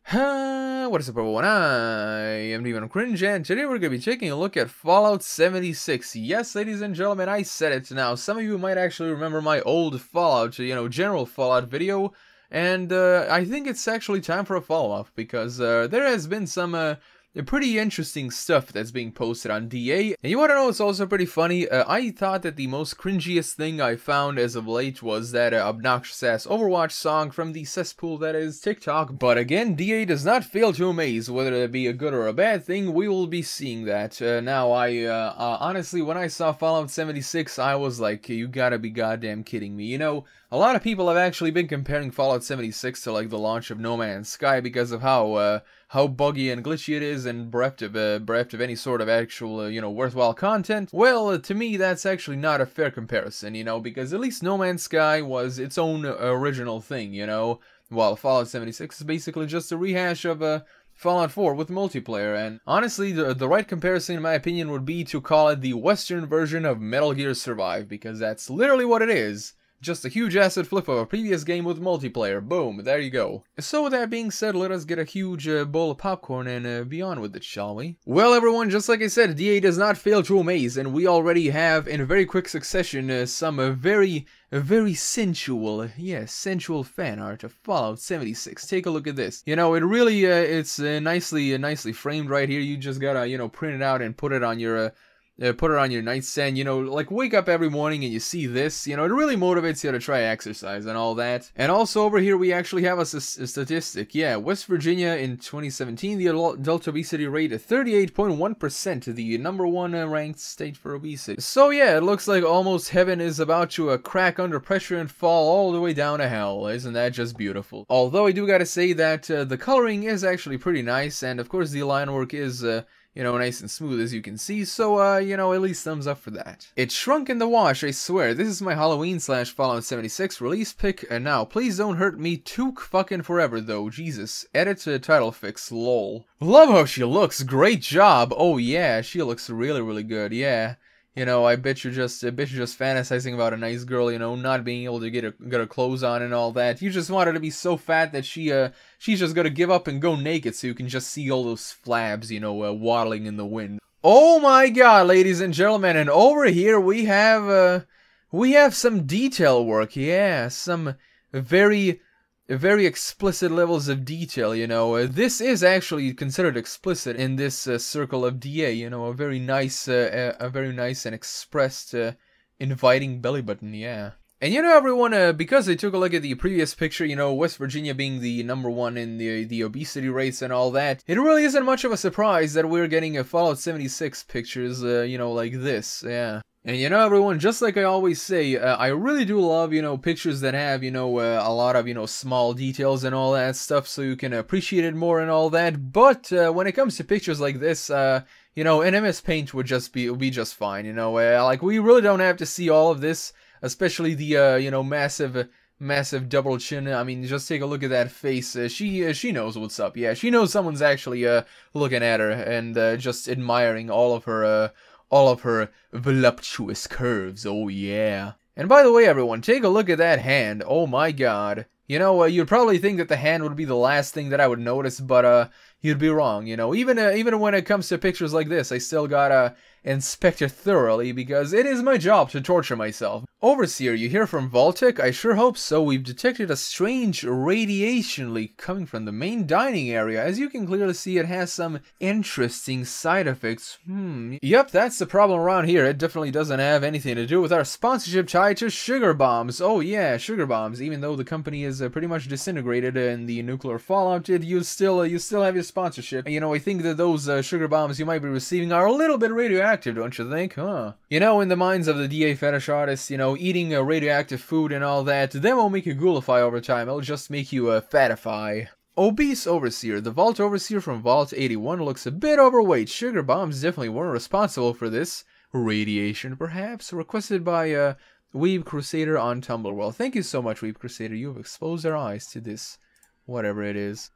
What is up everyone, I am Deviantart Cringe, and today we're going to be taking a look at Fallout 76. Yes, ladies and gentlemen, I said it. Now, some of you might actually remember my old Fallout, general Fallout video, and I think it's actually time for a follow-up, because there has been some pretty interesting stuff that's being posted on DA. And you want to know what's also pretty funny? I thought that the most cringiest thing I found as of late was that obnoxious-ass Overwatch song from the cesspool that is TikTok. But again, DA does not fail to amaze. Whether it be a good or a bad thing, we will be seeing that. Now, honestly, when I saw Fallout 76, I was like, you gotta be goddamn kidding me. You know, a lot of people have actually been comparing Fallout 76 to like the launch of No Man's Sky because of how buggy and glitchy it is and bereft of any sort of actual, worthwhile content. Well, to me, that's actually not a fair comparison, because at least No Man's Sky was its own original thing, while Fallout 76 is basically just a rehash of Fallout 4 with multiplayer. And honestly, the right comparison, in my opinion, would be to call it the Western version of Metal Gear Survive, because that's literally what it is. Just a huge asset flip of a previous game with multiplayer. Boom, there you go. So with that being said, let us get a huge bowl of popcorn and be on with it, shall we? Well everyone, just like I said, DA does not fail to amaze, and we already have, in a very quick succession, some very sensual, yes, sensual fan art of Fallout 76. Take a look at this. It really, it's nicely framed right here. You just gotta, print it out and put it on your nightstand, like wake up every morning and you see this, it really motivates you to try exercise and all that. And also over here we actually have a statistic. Yeah, West Virginia in 2017, the adult obesity rate at 38.1%, the #1 ranked state for obesity. So yeah, it looks like almost heaven is about to crack under pressure and fall all the way down to hell. Isn't that just beautiful? Although I do gotta say that the coloring is actually pretty nice, and of course the line work is nice and smooth, as you can see, so, at least thumbs up for that. It shrunk in the wash, I swear. This is my Halloween/Fallout 76 release pic, and now, please don't hurt me too fucking forever, though, Jesus. Edit to title fix, lol. Love how she looks, great job! Oh yeah, she looks really good, yeah. I bet you're just fantasizing about a nice girl, not being able to get her clothes on and all that. You just want her to be so fat that she's just gonna give up and go naked so you can just see all those flabs, waddling in the wind. Oh my god, ladies and gentlemen, and over here we have some detail work, yeah, some very explicit levels of detail, this is actually considered explicit in this circle of DA, a very nice and expressed, inviting belly button, yeah. And everyone, because I took a look at the previous picture, West Virginia being the #1 in the obesity rates and all that, it really isn't much of a surprise that we're getting a Fallout 76 pictures, like this, yeah. And everyone, just like I always say, I really do love, pictures that have, a lot of, small details and all that stuff so you can appreciate it more and all that. But when it comes to pictures like this, an MS Paint would be just fine, like we really don't have to see all of this, especially the, massive double chin. I mean, just take a look at that face. She knows what's up. Yeah, she knows someone's actually looking at her and just admiring all of her voluptuous curves, oh yeah. And by the way everyone, take a look at that hand, oh my god. You'd probably think that the hand would be the last thing that I would notice, but you'd be wrong, even when it comes to pictures like this, I still gotta inspect it thoroughly, because it is my job to torture myself. Overseer, you hear from Vault-Tec? I sure hope so. We've detected a strange radiation leak coming from the main dining area. As you can clearly see, it has some interesting side effects. Yep, that's the problem around here. It definitely doesn't have anything to do with our sponsorship tied to sugar bombs. Oh yeah, sugar bombs. Even though the company is pretty much disintegrated in the nuclear fallout, you still have your sponsorship. I think that those sugar bombs you might be receiving are a little bit radioactive, don't you think? Huh? In the minds of the DA fetish artists, eating radioactive food and all that, that won't make you ghoulify over time, it'll just make you fatify. Obese Overseer. The Vault Overseer from Vault 81 looks a bit overweight. Sugar bombs definitely weren't responsible for this. Radiation, perhaps? Requested by Weeb Crusader on Tumblr. Well, thank you so much, Weeb Crusader. You have exposed our eyes to this, whatever it is.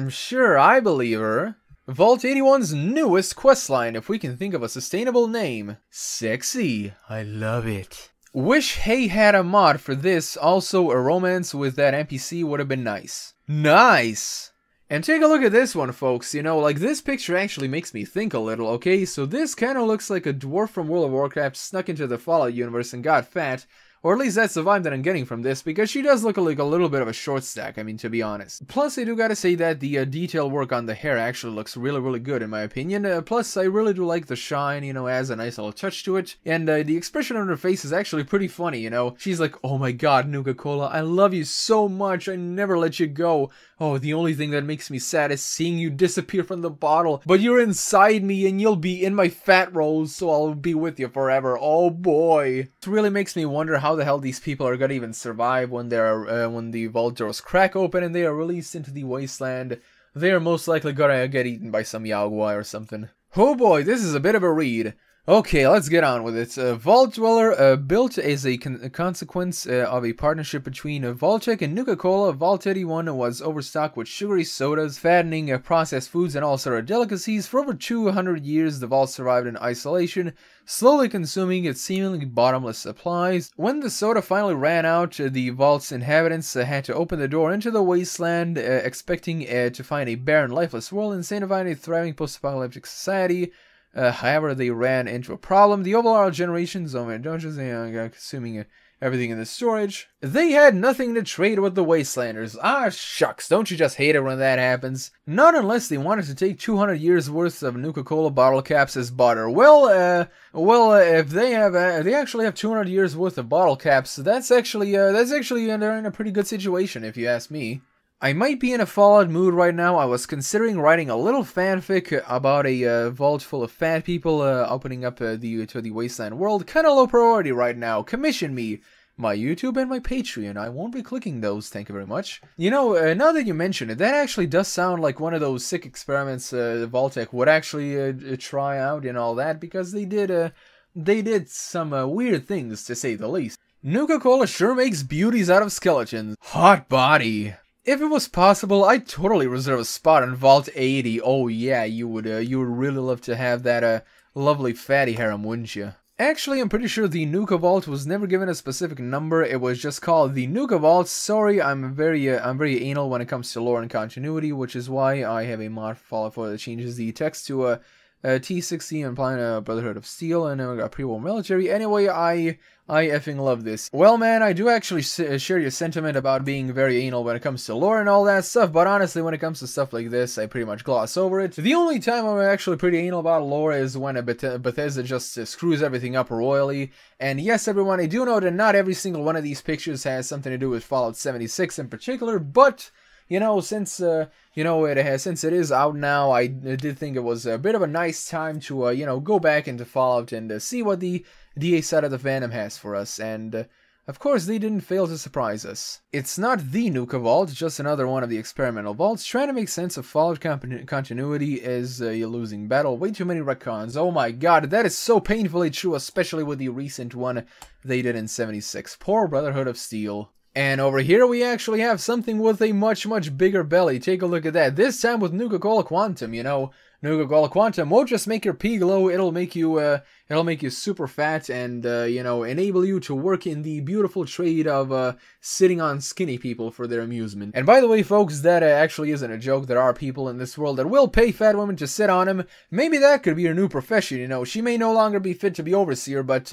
Sure, I believe her. Vault 81's newest questline, if we can think of a sustainable name. Sexy. I love it. Wish Hay had a mod for this. Also, a romance with that NPC would have been nice. Nice! And take a look at this one, folks. You know, like, this picture actually makes me think a little, okay? So this kind of looks like a dwarf from World of Warcraft snuck into the Fallout universe and got fat. Or at least that's the vibe that I'm getting from this, because she does look like a little bit of a short stack, I mean, to be honest. Plus, I do gotta say that the detail work on the hair actually looks really good, in my opinion. Plus, I really do like the shine, you know, adds a nice little touch to it. And the expression on her face is actually pretty funny, you know. She's like, oh my god, Nuka-Cola, I love you so much, I never let you go. Oh, the only thing that makes me sad is seeing you disappear from the bottle. But you're inside me and you'll be in my fat rolls, so I'll be with you forever. Oh boy. It really makes me wonder how the hell these people are gonna even survive when they're when the vault doors crack open and they are released into the wasteland. They are most likely gonna get eaten by some Yaogwai or something. Oh boy, this is a bit of a read. Okay, let's get on with it. Vault Dweller, built as a consequence of a partnership between Vault-Tec and Nuka-Cola. Vault 81 was overstocked with sugary sodas, fattening processed foods, and all sort of delicacies. For over 200 years, the vault survived in isolation, slowly consuming its seemingly bottomless supplies. When the soda finally ran out, the vault's inhabitants had to open the door into the wasteland, expecting to find a barren, lifeless world instead of finding a thriving post-apocalyptic society. However, they ran into a problem. The overall generations of indulgence, consuming everything in the storage. They had nothing to trade with the Wastelanders. Ah, shucks, don't you just hate it when that happens? Not unless they wanted to take 200 years worth of Nuka-Cola bottle caps as butter. If they actually have 200 years worth of bottle caps, that's actually they're in a pretty good situation, if you ask me. I might be in a Fallout mood right now. I was considering writing a little fanfic about a vault full of fat people opening up to the wasteland world. Kind of low priority right now. Commission me. My YouTube and my Patreon. I won't be clicking those, thank you very much. You know, now that you mention it, that actually does sound like one of those sick experiments Vault-Tec would actually try out and all that, because they did some weird things, to say the least. Nuka-Cola sure makes beauties out of skeletons. Hot body. If it was possible, I'd totally reserve a spot in Vault 80. Oh yeah, you would really love to have that lovely fatty harem, wouldn't you? Actually, I'm pretty sure the Nuka Vault was never given a specific number. It was just called the Nuka Vault. Sorry, I'm very anal when it comes to lore and continuity, which is why I have a mod for Fallout 4 that changes the text to T60, implying a Brotherhood of Steel and a pre-war military. Anyway, I effing love this. Well, man, I do actually share your sentiment about being very anal when it comes to lore and all that stuff, but honestly, when it comes to stuff like this, I pretty much gloss over it. The only time I'm actually pretty anal about lore is when a Bethesda just screws everything up royally. And yes, everyone, I do know that not every single one of these pictures has something to do with Fallout 76 in particular, but you know, since it is out now, I did think it was a bit of a nice time to go back into Fallout and see what the DA side of the fandom has for us, and of course they didn't fail to surprise us. It's not the Nuka Vault, just another one of the experimental vaults. Trying to make sense of Fallout continuity is a losing battle. Way too many retcons. Oh my god, that is so painfully true, especially with the recent one they did in 76. Poor Brotherhood of Steel. And over here we actually have something with a much bigger belly. Take a look at that. This time with Nuka-Cola Quantum, you know. Nuka-Cola Quantum won't just make your pee glow, it'll make you super fat and enable you to work in the beautiful trade of sitting on skinny people for their amusement. And by the way, folks, that actually isn't a joke. There are people in this world that will pay fat women to sit on them. Maybe that could be your new profession, you know. She may no longer be fit to be overseer, but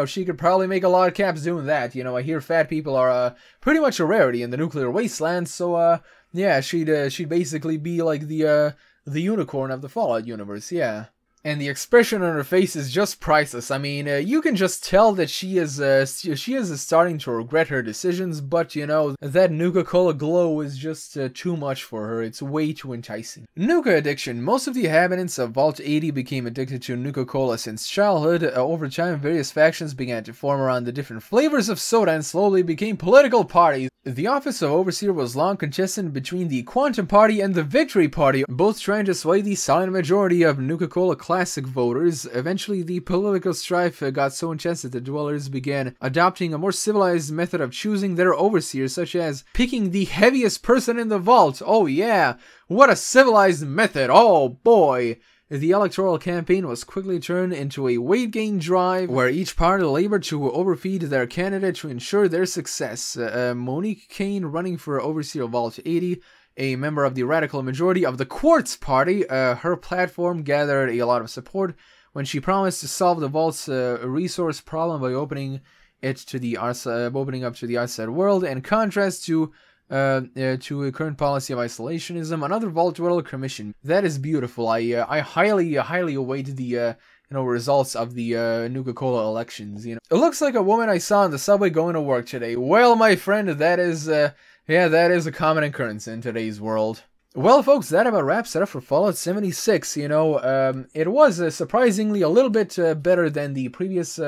she could probably make a lot of caps doing that. You know, I hear fat people are pretty much a rarity in the nuclear wasteland, so yeah, she'd basically be like the unicorn of the Fallout universe, yeah. And the expression on her face is just priceless. I mean, you can just tell that she is starting to regret her decisions, but you know, that Nuka-Cola glow is just too much for her. It's way too enticing. Nuka addiction. Most of the inhabitants of Vault 80 became addicted to Nuka-Cola since childhood. Over time, various factions began to form around the different flavors of soda and slowly became political parties. The office of Overseer was long contested between the Quantum Party and the Victory Party, both trying to sway the silent majority of Nuka-Cola Classic voters. Eventually, the political strife got so intense that the dwellers began adopting a more civilized method of choosing their overseers, such as picking the heaviest person in the vault. Oh yeah, what a civilized method, oh boy! the electoral campaign was quickly turned into a weight gain drive where each party labored to overfeed their candidate to ensure their success. Monique Kane, running for overseer of Vault 80, a member of the radical majority of the Quartz Party, her platform gathered a lot of support when she promised to solve the Vault's resource problem by opening it to the opening up to the outside world, in contrast to a current policy of isolationism. Another Vault Dweller commission. That is beautiful. I highly await the results of the Nuka-Cola elections. It looks like a woman I saw on the subway going to work today. Well, my friend, that is that is a common occurrence in today's world. Well, folks, that about wraps it up for Fallout 76. It was surprisingly a little bit better than the previous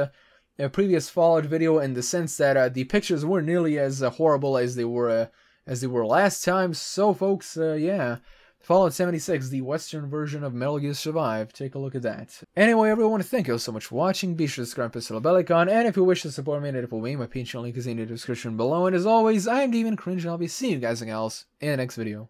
Fallout video, in the sense that the pictures weren't nearly as horrible as they were last time. So, folks, yeah, Fallout 76, the Western version of Metal Gear Survive. Take a look at that. Anyway, everyone, thank you so much for watching. Be sure to subscribe, press the bell icon, and if you wish to support me in a different way, my Patreon link is in the description below. And as always, I am Deviantart Cringe, and I'll be seeing you guys and gals in the next video.